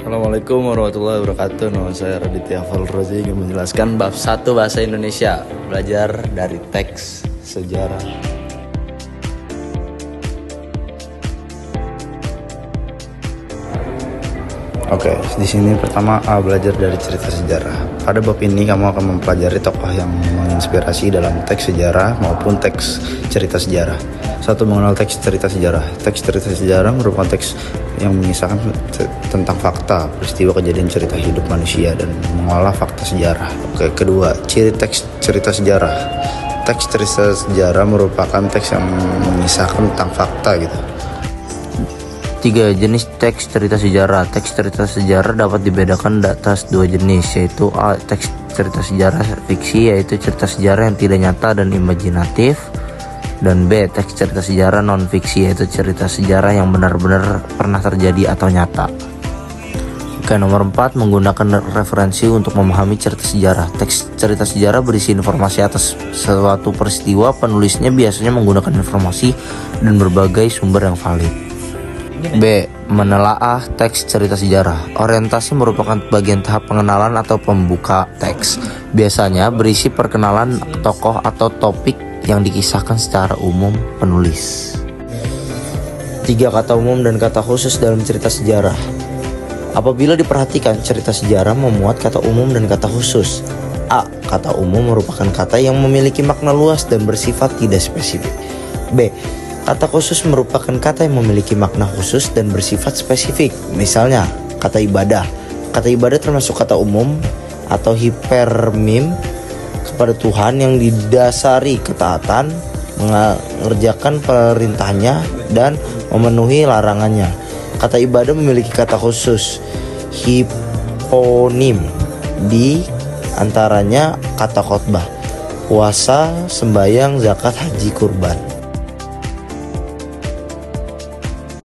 Assalamualaikum warahmatullahi wabarakatuh. Nama saya Raditya Falrozi, ingin menjelaskan bab 1 bahasa Indonesia, belajar dari teks sejarah. Oke, di sini pertama belajar dari cerita sejarah. Pada bab ini kamu akan mempelajari tokoh yang menginspirasi dalam teks sejarah maupun teks cerita sejarah. Satu, mengenal teks cerita sejarah. Teks cerita sejarah merupakan teks yang mengisahkan tentang fakta, peristiwa, kejadian, cerita hidup manusia dan mengolah fakta sejarah. Oke, kedua, ciri teks cerita sejarah. Teks cerita sejarah merupakan teks yang mengisahkan tentang fakta gitu. 3. Jenis teks cerita sejarah. Teks cerita sejarah dapat dibedakan atas 2 jenis, yaitu A. Teks cerita sejarah fiksi, yaitu cerita sejarah yang tidak nyata dan imajinatif, dan B. Teks cerita sejarah non-fiksi, yaitu cerita sejarah yang benar-benar pernah terjadi atau nyata. Oke, nomor 4. Menggunakan referensi untuk memahami cerita sejarah. Teks cerita sejarah berisi informasi atas suatu peristiwa. Penulisnya biasanya menggunakan informasi dan berbagai sumber yang valid. B. Menelaah teks cerita sejarah. Orientasi merupakan bagian tahap pengenalan atau pembuka teks. Biasanya berisi perkenalan tokoh atau topik yang dikisahkan secara umum penulis. 3. Kata umum dan kata khusus dalam cerita sejarah. Apabila diperhatikan, cerita sejarah memuat kata umum dan kata khusus. A. Kata umum merupakan kata yang memiliki makna luas dan bersifat tidak spesifik. B. Kata khusus merupakan kata yang memiliki makna khusus dan bersifat spesifik. Misalnya, kata ibadah. Kata ibadah termasuk kata umum atau hipermim kepada Tuhan yang didasari ketaatan, mengerjakan perintahnya, dan memenuhi larangannya. Kata ibadah memiliki kata khusus, hiponim, di antaranya kata khotbah, puasa, sembahyang, zakat, haji, kurban.